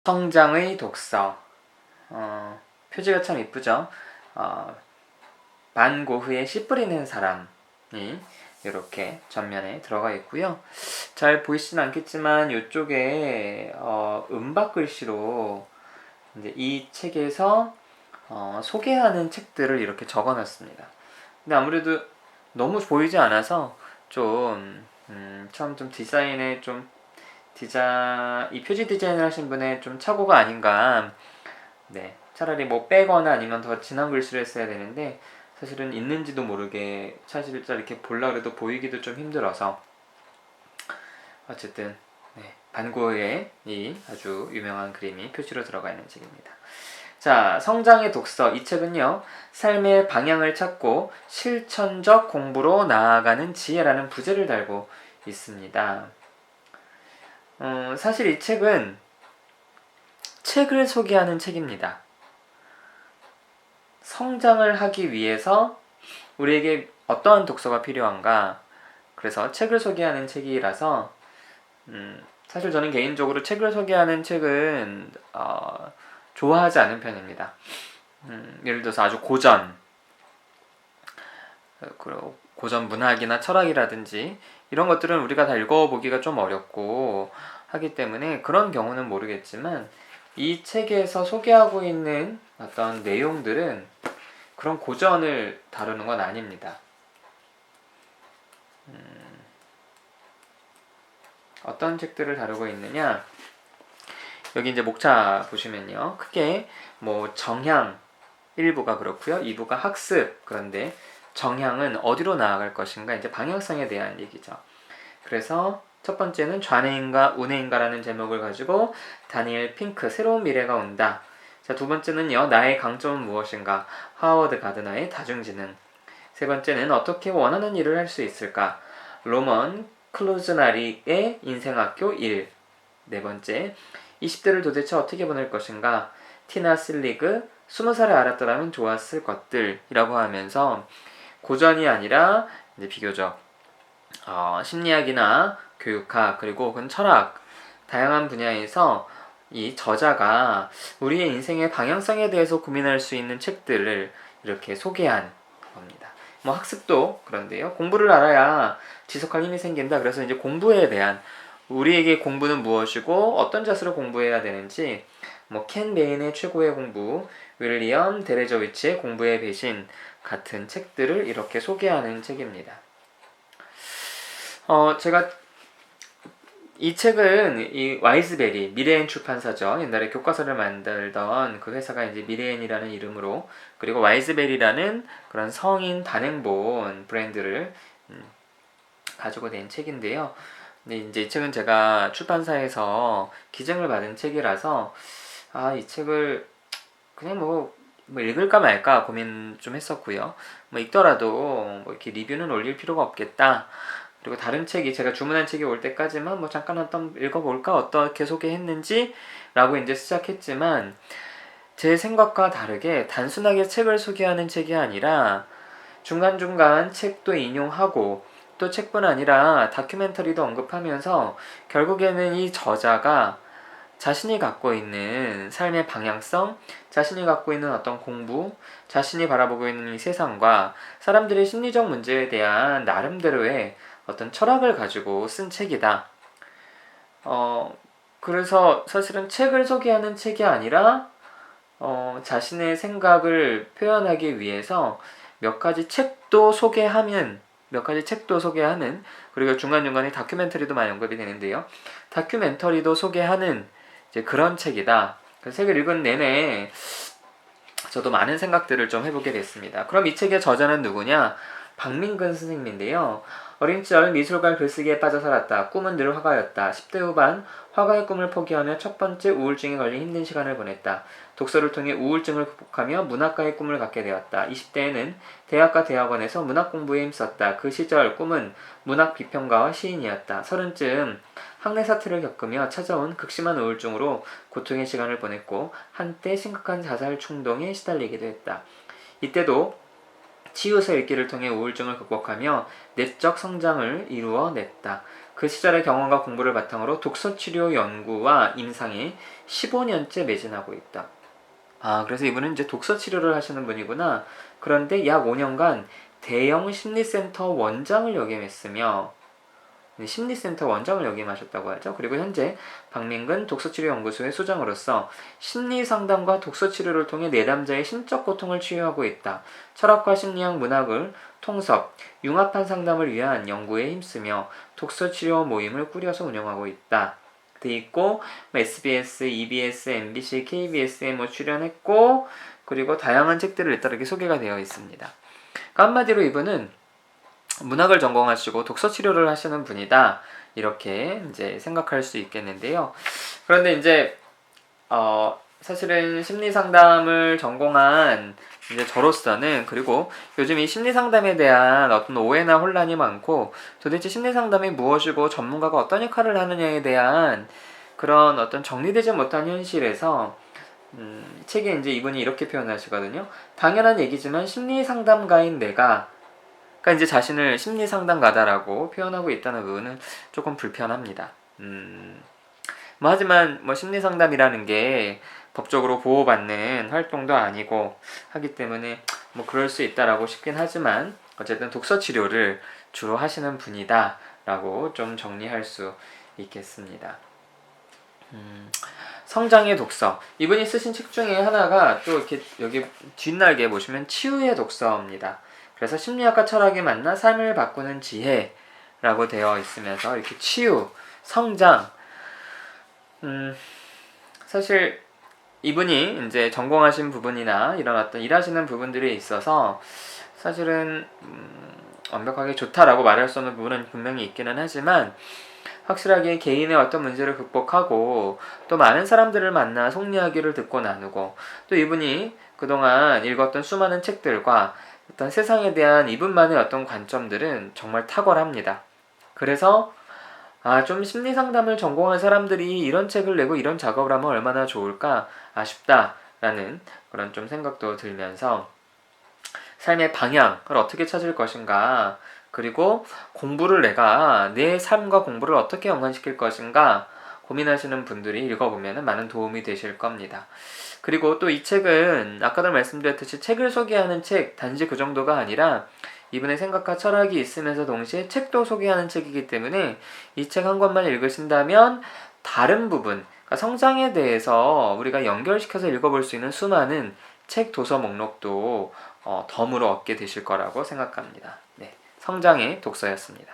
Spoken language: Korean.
성장의 독서. 표지가 참 이쁘죠. 반고흐의 씨 뿌리는 사람이 이렇게 전면에 들어가 있고요. 잘 보이시진 않겠지만 이쪽에 은박 글씨로 이제 이 책에서 소개하는 책들을 이렇게 적어놨습니다. 근데 아무래도 너무 보이지 않아서 좀 처음 좀 디자인에 좀 이 표지 디자인을 하신 분의 좀 착오가 아닌가. 네, 차라리 뭐 빼거나 아니면 더 진한 글씨를 했어야 되는데 사실은 있는지도 모르게 사실 이렇게 볼라 그래도 보이기도 좀 힘들어서 어쨌든 네, 반고흐의 이 아주 유명한 그림이 표지로 들어가 있는 책입니다. 자, 성장의 독서. 이 책은요, 삶의 방향을 찾고 실천적 공부로 나아가는 지혜라는 부제를 달고 있습니다. 사실 이 책은 책을 소개하는 책입니다. 성장을 하기 위해서 우리에게 어떠한 독서가 필요한가? 그래서 책을 소개하는 책이라서 사실 저는 개인적으로 책을 소개하는 책은 좋아하지 않은 편입니다. 예를 들어서 아주 고전 문학이나 철학이라든지 이런 것들은 우리가 다 읽어보기가 좀 어렵고 하기 때문에 그런 경우는 모르겠지만 이 책에서 소개하고 있는 어떤 내용들은 그런 고전을 다루는 건 아닙니다. 어떤 책들을 다루고 있느냐? 여기 이제 목차 보시면요, 크게 뭐 정향 1부가 그렇고요, 2부가 학습. 그런데 정향은 어디로 나아갈 것인가, 이제 방향성에 대한 얘기죠. 그래서 첫 번째는 좌뇌인가 우뇌인가라는 제목을 가지고 다니엘 핑크 새로운 미래가 온다. 자, 두 번째는요, 나의 강점은 무엇인가, 하워드 가드너의 다중지능. 세 번째는 어떻게 원하는 일을 할 수 있을까, 로먼 클루즈나리의 인생학교 1. 네 번째, 20대를 도대체 어떻게 보낼 것인가, 티나 슬리그 20살에 알았더라면 좋았을 것들이라고 하면서 고전이 아니라 이제 비교적 심리학이나 교육학 그리고 혹은 철학 다양한 분야에서 이 저자가 우리의 인생의 방향성에 대해서 고민할 수 있는 책들을 이렇게 소개한 겁니다. 뭐 학습도 그런데요. 공부를 알아야 지속할 힘이 생긴다. 그래서 이제 공부에 대한, 우리에게 공부는 무엇이고 어떤 자세로 공부해야 되는지, 뭐 켄 베인의 최고의 공부, 윌리엄 데레저위치의 공부의 배신 같은 책들을 이렇게 소개하는 책입니다. 제가 이 책은 이 와이즈베리, 미래엔 출판사죠. 옛날에 교과서를 만들던 그 회사가 이제 미래엔이라는 이름으로, 그리고 와이즈베리라는 그런 성인 단행본 브랜드를 가지고 낸 책인데요. 근데 이제 이 책은 제가 출판사에서 기증을 받은 책이라서 이 책을 그냥 뭐 읽을까 말까 고민 좀 했었고요. 뭐 읽더라도 뭐 이렇게 리뷰는 올릴 필요가 없겠다. 그리고 다른 책이, 제가 주문한 책이 올 때까지만 뭐 잠깐 한번 읽어볼까, 어떻게 소개했는지 라고 이제 시작했지만, 제 생각과 다르게 단순하게 책을 소개하는 책이 아니라 중간중간 책도 인용하고 또 책뿐 아니라 다큐멘터리도 언급하면서 결국에는 이 저자가 자신이 갖고 있는 삶의 방향성, 자신이 갖고 있는 어떤 공부, 자신이 바라보고 있는 이 세상과 사람들의 심리적 문제에 대한 나름대로의 어떤 철학을 가지고 쓴 책이다. 그래서 사실은 책을 소개하는 책이 아니라 자신의 생각을 표현하기 위해서 몇 가지 책도 소개하는, 그리고 중간중간에 다큐멘터리도 많이 언급이 되는데요. 다큐멘터리도 소개하는 이제 그런 책이다. 그 책을 읽은 내내 저도 많은 생각들을 좀 해보게 됐습니다. 그럼 이 책의 저자는 누구냐? 박민근 선생님인데요. 어린 시절 미술과 글쓰기에 빠져 살았다. 꿈은 늘 화가였다. 10대 후반 화가의 꿈을 포기하며 첫 번째 우울증에 걸린 힘든 시간을 보냈다. 독서를 통해 우울증을 극복하며 문학가의 꿈을 갖게 되었다. 20대에는 대학과 대학원에서 문학 공부에 힘썼다. 그 시절 꿈은 문학 비평가와 시인이었다. 30쯤 학내 사태를 겪으며 찾아온 극심한 우울증으로 고통의 시간을 보냈고 한때 심각한 자살 충동에 시달리기도 했다. 이때도 치유서 읽기를 통해 우울증을 극복하며 내적 성장을 이루어냈다. 그 시절의 경험과 공부를 바탕으로 독서치료 연구와 임상에 15년째 매진하고 있다. 그래서 이분은 이제 독서치료를 하시는 분이구나. 그런데 약 5년간 대형 심리센터 원장을 역임했으며, 심리센터 원장을 역임하셨다고 하죠. 그리고 현재 박민근 독서치료연구소의 소장으로서 심리상담과 독서치료를 통해 내담자의 심적 고통을 치유하고 있다. 철학과 심리학, 문학을 통섭, 융합한 상담을 위한 연구에 힘쓰며 독서치료 모임을 꾸려서 운영하고 있다. 돼 있고 SBS, EBS, MBC, KBS에 출연했고, 그리고 다양한 책들을 일단 소개가 되어 있습니다. 그러니까 한마디로 이분은 문학을 전공하시고 독서치료를 하시는 분이다, 이렇게 이제 생각할 수 있겠는데요. 그런데 이제 사실은 심리상담을 전공한 이제 저로서는, 그리고 요즘 이 심리상담에 대한 어떤 오해나 혼란이 많고, 도대체 심리상담이 무엇이고 전문가가 어떤 역할을 하느냐에 대한 그런 어떤 정리되지 못한 현실에서 책에 이제 이분이 이렇게 표현하시거든요. 당연한 얘기지만 심리상담가인 내가, 그러니까 이제 자신을 심리상담가다라고 표현하고 있다는 부분은 조금 불편합니다. 하지만 심리상담이라는 게 법적으로 보호받는 활동도 아니고 하기 때문에 그럴 수 있다라고 싶긴 하지만, 어쨌든 독서치료를 주로 하시는 분이다라고 좀 정리할 수 있겠습니다. 성장의 독서. 이분이 쓰신 책 중에 하나가 또 이렇게 여기 뒷날개에 보시면 치유의 독서입니다. 그래서 심리학과 철학이 만나 삶을 바꾸는 지혜라고 되어 있으면서 이렇게 치유, 성장. 사실 이분이 이제 전공하신 부분이나 이런 어떤 일하시는 부분들에 있어서 사실은 완벽하게 좋다라고 말할 수 없는 부분은 분명히 있기는 하지만, 확실하게 개인의 어떤 문제를 극복하고 또 많은 사람들을 만나 속 이야기를 듣고 나누고, 또 이분이 그동안 읽었던 수많은 책들과 어떤 세상에 대한 이분만의 어떤 관점들은 정말 탁월합니다. 그래서 좀 심리상담을 전공한 사람들이 이런 책을 내고 이런 작업을 하면 얼마나 좋을까 아쉽다라는 그런 좀 생각도 들면서, 삶의 방향을 어떻게 찾을 것인가, 그리고 공부를 내가 내 삶과 공부를 어떻게 연관시킬 것인가 고민하시는 분들이 읽어보면 많은 도움이 되실 겁니다. 그리고 또 이 책은 아까도 말씀드렸듯이 책을 소개하는 책, 단지 그 정도가 아니라 이분의 생각과 철학이 있으면서 동시에 책도 소개하는 책이기 때문에 이 책 한 권만 읽으신다면 다른 부분, 그러니까 성장에 대해서 우리가 연결시켜서 읽어볼 수 있는 수많은 책 도서 목록도 덤으로 얻게 되실 거라고 생각합니다. 네, 성장의 독서였습니다.